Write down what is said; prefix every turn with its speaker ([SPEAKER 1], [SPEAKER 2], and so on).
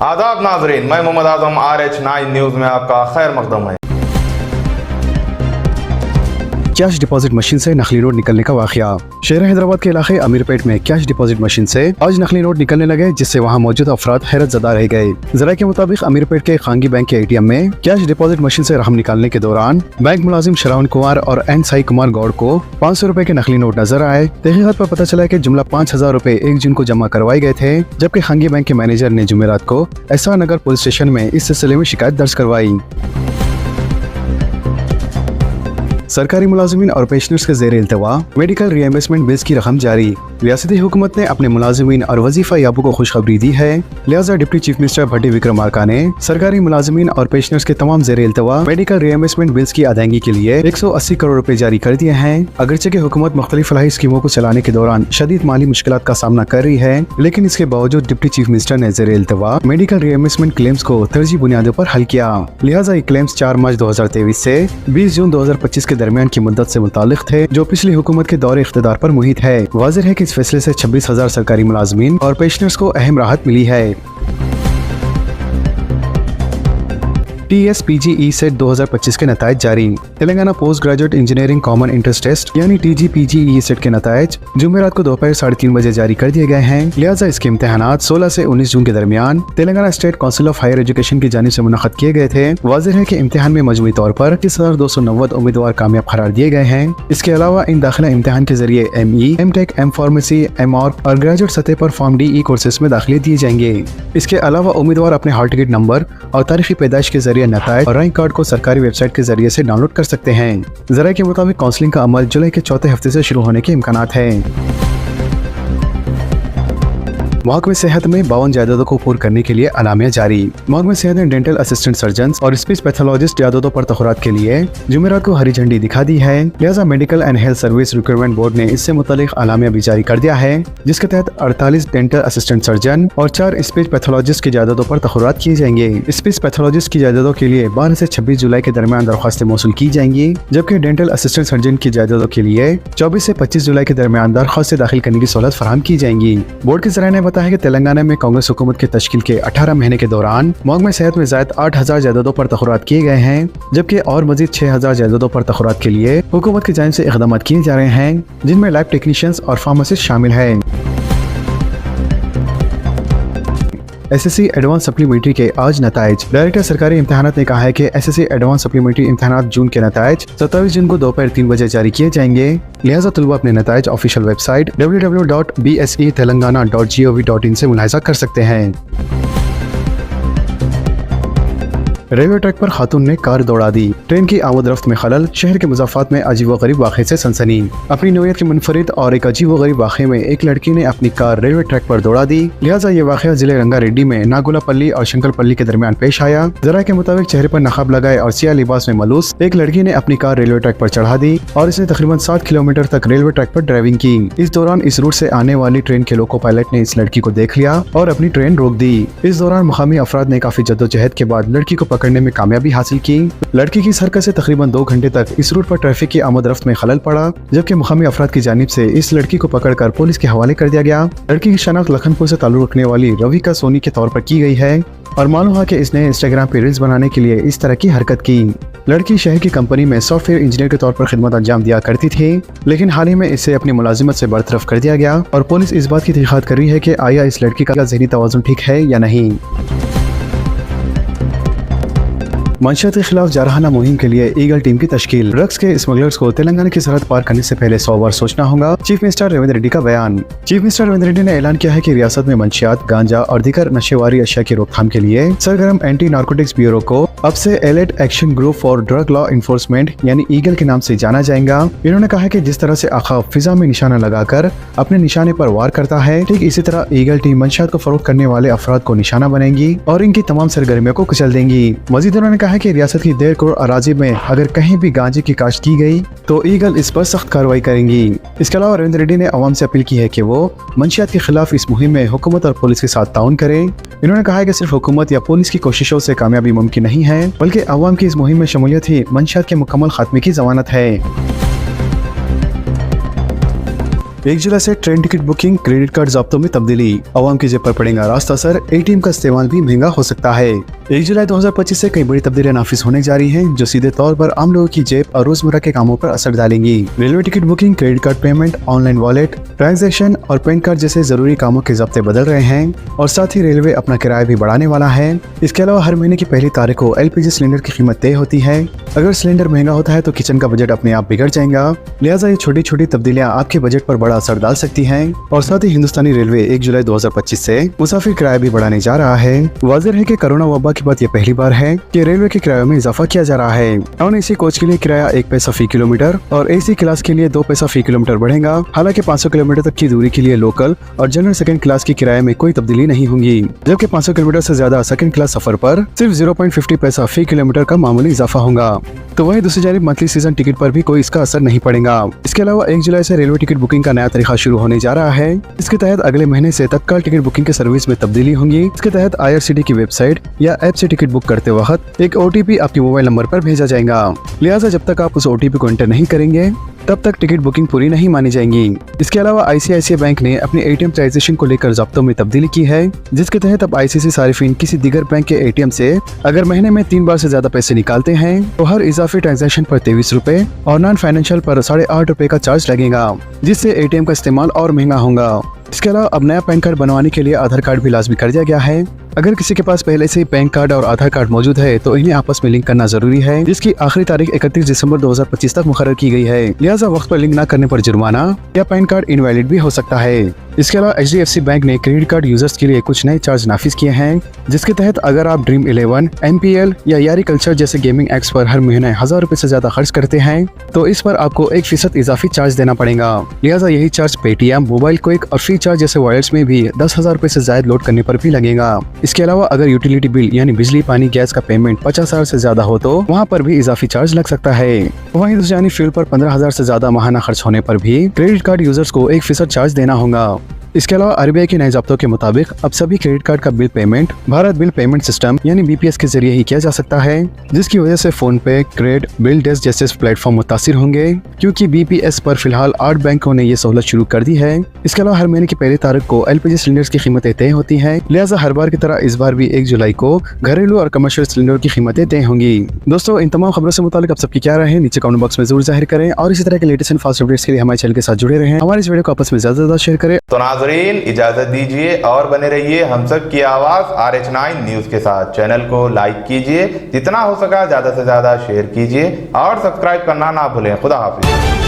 [SPEAKER 1] आदाब नाजरीन, मैं मोहम्मद आजम RH9 न्यूज़ में आपका खैर मकदम है।
[SPEAKER 2] कैश डिपॉजिट मशीन से नकली नोट निकलने का वाकया। शहर हैदराबाद के इलाके अमीरपेट में कैश डिपॉजिट मशीन से आज नकली नोट निकलने लगे, जिससे वहां मौजूद अफराद हैरत ज़दा रह गए। जरा के मुताबिक अमीरपेट के खांगी बैंक के ATM में कैश डिपॉजिट मशीन से रकम निकालने के दौरान बैंक मुलाजिम श्रावण कुमार और एन साई कुमार गौड़ को 500 रुपए के नकली नोट नजर आए। तहकीकात पर पता चला कि जुमला 5000 रुपए 1 जून को जमा करवाए गए थे, जबकि खांगी बैंक के मैनेजर ने जुमेरात को एसआर नगर पुलिस स्टेशन में इस सिलसिले में शिकायत दर्ज करवाई। सरकारी मुलाजिमीन और पेंशनर्स के ज़ेर इल्तवा मेडिकल रीएम्बर्समेंट बिल्स की रकम जारी। रियासती हुकूमत ने अपने मुलाजिमीन और वजीफा याबों को खुशखबरी दी है, लिहाजा डिप्टी चीफ मिनिस्टर भट्टी विक्रमार्का ने सरकारी मुलाजिमीन और पेंशनर्स के तमाम ज़ेर इल्तवा मेडिकल रीएम्बर्समेंट बिल्स की अदायगी के लिए 180 करोड़ रुपए जारी कर दिए हैं। अगरचे की हुकूमत मुख्तलिफ फलाही स्कीमों को चलाने के दौरान शदीद माली मुश्किलात का सामना कर रही है, लेकिन इसके बावजूद डिप्टी चीफ मिनिस्टर ने ज़ेर इल्तवा मेडिकल रीएम्बर्समेंट क्लेम्स को तरजीही बुनियादों पर हल किया। लिहाजा ये क्लेम्स 4 मार्च 2023 से 20 जून 2025 के दरमियान की मुद्दत से मुतालिक थे, जो पिछली हुकूमत के दौरे इख्तिदार पर मुहित है। वाज़ेह है कि इस फैसले से 26,000 सरकारी मुलाजमीन और पेंशनर्स को अहम राहत मिली है। TSPGE सेट 2025 के नतायज जारी। Telangana post graduate engineering common entrance test यानी TGPGE सेट के नतायज जुमेरात को दोपहर 3:30 बजे जारी कर दिए गए हैं। लिहाजा इसके इम्तहानात 16 से 19 जून के दरमियान Telangana state council of higher education की जानिब से मुनक़्क़द किए गए थे। वाज़ेह है कि इम्तिहान में मजमूई तौर पर 21,290 उम्मीदवार कामयाब करार दिए गए हैं। इसके अलावा इन दाखिला इम्तिहान के जरिए ME, MTech, M pharmacy, MArch और ग्रेजुएट सतह पर फॉर्म DE कोर्सेज में दाखिले दिए जाएंगे। इसके अलावा उम्मीदवार अपने हॉल टिकट नंबर और तारीखी पैदाइश के जरिए नतायज और रैंक कार्ड को सरकारी वेबसाइट के जरिए से डाउनलोड कर सकते हैं। जरा के मुताबिक काउंसलिंग का अमल जुलाई के चौथे हफ्ते से शुरू होने के इम्कानात हैं। महकमे सेहत में 52 जायदादों को पूर्ण करने के लिए अलामिया जारी। महकमे सेहत ने डेंटल असिस्टेंट सर्जन और स्पीच पैथोलॉजिस्ट जायदादों पर तखरात के लिए जुमेरात को हरी झंडी दिखा दी है। लिहाजा medical and health service recruitment board ने इससे मुतालिक अलामिया भी जारी कर दिया है, जिसके तहत 48 डेंटल असिस्टेंट सर्जन और 4 स्पीच पैथोलॉजिस्ट की जायदादों पर तखरात किए जाएंगे। स्पीच पैथोलॉजिस्ट की जायदादों के लिए 12 से 26 जुलाई के दरमियान दरख्वास्तें मौसूल की जाएंगी, जबकि डेंटल असिस्टेंट सर्जन की जायदादों के लिए 24 से 25 जुलाई के दरमियान दरख्वास्तें दाखिल करने की सहूलत फराहम की जाएंगी। बोर्ड के ज़राए ने बताया कि तेलंगाना में कांग्रेस हुकूमत के तश्कील के 18 महीने के दौरान महकमे सेहत में ज़ायद 8,000 जायदादों पर तखरात किए गए हैं, जबकि और मजीद 6,000 जायदादों पर तखरात के लिए हुकूमत की जानिब से इक़दाम किए जा रहे हैं, जिनमें लैब टेक्नीशियंस और फार्मासिस्ट शामिल हैं। SSC एडवांस सप्लीमेंट्री के आज नतायज। डायरेक्टर सरकारी इम्तिहानात ने कहा है कि SSC एडवांस सप्लीमेंट्री इम्तिहानात जून के नतायज 27 जून को दोपहर 3 बजे जारी किए जाएंगे। लिहाजा तलबा अपने नतायज ऑफिशियल वेबसाइट www.bsetelangana.gov.in से मुलाहिजा कर सकते हैं। रेलवे ट्रैक पर खातून ने कार दौड़ा दी। ट्रेन की आमद रफ्त में खलल, शहर के मुज़ाफ़ात में अजीब व गरीब वाक़े से सनसनी। अपनी नौयत के मुनफरिद और एक अजीब व गरीब वाक़े में एक लड़की ने अपनी कार रेलवे ट्रैक पर दौड़ा दी। लिहाजा ये वाक़या जिले रंगारेड्डी में नागुलापल्ली और शंकरपल्ली के दरमियान पेश आया। जरा के मुताबिक चेहरे पर नकाब लगाए और सियाह लिबास में मलूस एक लड़की ने अपनी कार रेलवे ट्रैक पर चढ़ा दी और इसने तकरीबन 7 किलोमीटर तक रेलवे ट्रैक पर ड्राइविंग की। इस दौरान इस रूट से आने वाली ट्रेन के लोको पायलट ने इस लड़की को देख लिया और अपनी ट्रेन रोक दी। इस दौरान मुकामी अफराद ने काफी जद्दोजहद के बाद लड़की को पकड़ने में कामयाबी हासिल की। लड़की की हरकत से तकरीबन 2 घंटे तक इस रूट पर ट्रैफिक की आमद रफ्त में खलल पड़ा, जबकि मुकामी अफराद की जानिब से इस लड़की को पकड़कर पुलिस के हवाले कर दिया गया। लड़की की शनाख्त लखनपुर से ताल्लुक रखने वाली रविका सोनी के तौर पर की गई है और मालूम है कि इसने इंस्टाग्राम पे रील्स बनाने के लिए इस तरह की हरकत की। लड़की शहर की कंपनी में सॉफ्टवेयर इंजीनियर के तौर पर खिदमत अंजाम दिया करती थी, लेकिन हाल ही में इसे अपनी मुलाजिमत से बरतरफ कर दिया गया और पुलिस इस बात की तहकीकात कर रही है कि आया इस लड़की का ज़हनी तवाज़ुन ठीक है या नहीं। मंशियात के खिलाफ जारहाना मुहिम के लिए ईगल टीम की तश्कील। ड्रग्स के स्मगलर्स को तेलंगाना की सरहद पार करने से पहले 100 बार सोचना होगा। चीफ मिनिस्टर रेवंत रेड्डी का बयान। चीफ मिनिस्टर रेवंत रेड्डी ने ऐलान किया है कि रियासत में मंशियात, गांजा और दीगर नशेवारी अशिया की रोकथाम के लिए सरगर्म एंटी नार्कोटिक्स ब्यूरो को अब से elite action group for drug law enforcement यानी ईगल के नाम से जाना जाएगा। इन्होंने कहा कि जिस तरह से आकाब फिजा में निशाना लगाकर अपने निशाने पर वार करता है, ठीक इसी तरह ईगल टीम मंशियात को फरोख्त करने वाले अफराद को निशाना बनेगी और इनकी तमाम सरगर्मियों को कुचल देंगी। मजीद उन्होंने कहा कि रियासत की 1.5 करोड़ अराजी में अगर कहीं भी गांजे की काश्त की गई तो ईगल इस पर सख्त कार्रवाई करेंगी। इसके अलावा रेवंत रेड्डी ने अवाम से अपील की है कि वो मंशियात के खिलाफ इस मुहिम में हुकूमत और पुलिस के साथ ताउन करें। इन्होंने कहा है कि सिर्फ हुकूमत या पुलिस की कोशिशों से कामयाबी मुमकिन नहीं है, बल्कि अवाम की इस मुहिम में शमूलियत ही मंशियात के मुकम्मल खात्मे की जमानत है। 1 जुलाई से train ticket booking, credit card ज़ाब्तों में तब्दीली, आवाम की जेब पर पड़ेगा रास्ता असर, एटीएम का इस्तेमाल भी महंगा हो सकता है। 1 जुलाई 2025 से कई बड़ी तब्दीलियां नाफिज होने जा रही हैं, जो सीधे तौर पर आम लोगों की जेब और रोजमर्रा के कामों पर असर डालेंगी। Railway ticket booking, credit card payment, online wallet transaction और पैन कार्ड जैसे जरूरी कामों के ज़ाब्ते बदल रहे हैं और साथ ही रेलवे अपना किराया भी बढ़ाने वाला है। इसके अलावा हर महीने की पहली तारीख को एलपीजी सिलेंडर की कीमत तय होती है। अगर सिलेंडर महंगा होता है तो किचन का बजट अपने आप बिगड़ जाएगा, लिहाजा ये छोटी छोटी तब्दीलियां आपके बजट पर बड़ा असर डाल सकती हैं। और साथ ही हिंदुस्तानी रेलवे 1 जुलाई 2025 से मुसाफिर किराया भी बढ़ाने जा रहा है। वाज़ेह है कि कोरोना वबा के बाद ये पहली बार है कि रेलवे के किरायों में इजाफा किया जा रहा है। नॉन एसी कोच के लिए किराया 1 पैसा फी किलोमीटर और एसी क्लास के लिए 2 पैसा फी किलोमीटर बढ़ेगा। हालांकि 500 किलोमीटर तक की दूरी के लिए लोकल और जनरल सेकंड क्लास की किराए में कोई तब्दीली नहीं होगी, जबकि 500 किलोमीटर से ज्यादा सेकंड क्लास सफर पर सिर्फ 0.50 पैसा फी किलोमीटर का मामूली इजाफा होगा। तो वही दूसरी जानिब मंथली सीजन टिकट पर भी कोई इसका असर नहीं पड़ेगा। इसके अलावा 1 जुलाई से रेलवे टिकट बुकिंग का नया तरीका शुरू होने जा रहा है। इसके तहत अगले महीने से तत्काल टिकट बुकिंग के सर्विस में तब्दीली होंगी। इसके तहत IRCTC की वेबसाइट या ऐप से टिकट बुक करते वक्त एक OTP आपके मोबाइल नंबर पर भेजा जाएगा, लिहाजा जब तक आप उस OTP को एंटर नहीं करेंगे तब तक टिकट बुकिंग पूरी नहीं मानी जाएंगी। इसके अलावा ICICI बैंक ने अपने ATM ट्रांजैक्शन को लेकर ज़ाब्तों में तब्दीली की है, जिसके तहत अब ICICI सारिफिन किसी दीगर बैंक के ATM से अगर महीने में 3 बार से ज्यादा पैसे निकालते हैं तो हर इजाफी ट्रांजैक्शन पर 23 रुपए और नॉन फाइनेंशियल पर 8.5 रुपए का चार्ज लगेगा, जिससे ATM का इस्तेमाल और महंगा होगा। इसके अलावा अब नया पैन कार्ड बनवाने के लिए आधार कार्ड भी लाजमी कर दिया गया है। अगर किसी के पास पहले से ही पैन कार्ड और आधार कार्ड मौजूद है तो इन्हें आपस में लिंक करना जरूरी है, जिसकी आखिरी तारीख 31 दिसंबर 2025 तक मुकर्रर की गई है। लिहाजा वक्त पर लिंक न करने पर जुर्माना या पैन कार्ड इनवैलिड भी हो सकता है। इसके अलावा HDFC बैंक ने क्रेडिट कार्ड यूजर्स के लिए कुछ नए चार्ज नाफिज किए हैं, जिसके तहत अगर आप ड्रीम 11, MPL या यारी कल्चर जैसे गेमिंग एप्स पर हर महीने 1000 रुपए से ज्यादा खर्च करते हैं तो इस पर आपको 1% इजाफी चार्ज देना पड़ेगा। लिहाजा यही चार्ज पेटीएम, मोबाइल क्विक और फ्री चार्ज जैसे वॉलेट्स में भी 10,000 रुपए से ज्यादा लोड करने पर भी लगेगा। इसके अलावा अगर यूटिलिटी बिल यानी बिजली, पानी, गैस का पेमेंट 50,000 से ज्यादा हो तो वहाँ पर भी इजाफी चार्ज लग सकता है। वहीं दूसरी यानी फ्यूल पर 15,000 से ज्यादा माहाना खर्च होने पर भी क्रेडिट कार्ड यूजर्स को 1% चार्ज देना होगा। इसके अलावा RBI के नए ज़ाब्तों के मुताबिक अब सभी क्रेडिट कार्ड का bill payment Bharat bill payment system यानी BPS के जरिए ही किया जा सकता है, जिसकी वजह से फोन पे, क्रेड, बिल डेस्क जैसे प्लेटफॉर्म मुतासिर होंगे, क्योंकि BPS पर फिलहाल 8 बैंकों ने ये सहूलत शुरू कर दी है। इसके अलावा हर महीने की पहली तारीख को LPG सिलेंडर्स की कीमतें तय होती हैं, लिहाजा हर बार की तरह इस बार भी 1 जुलाई को घरेलू और कमर्शियल सिलेंडर की कीमतें तय होंगी। दोस्तों, इन तमाम खबरों से मुतालिक आप सबकी क्या राय है नीचे कमेंट बॉक्स में जरूर जाहिर करें और इसी तरह के लेटेस्ट एंड फास्ट अपडेट्स के लिए हमारे चैनल के साथ जुड़े रहें। हमारे इस वीडियो को आपस में ज्यादा शेयर करें।
[SPEAKER 1] तो नाजरीन, इजाजत दीजिए और बने रहिए हम सब की आवाज RH9 न्यूज के साथ। चैनल को लाइक कीजिए, जितना हो सका ज्यादा से ज्यादा शेयर कीजिए और सब्सक्राइब करना ना भूलें। खुदा हाफिज।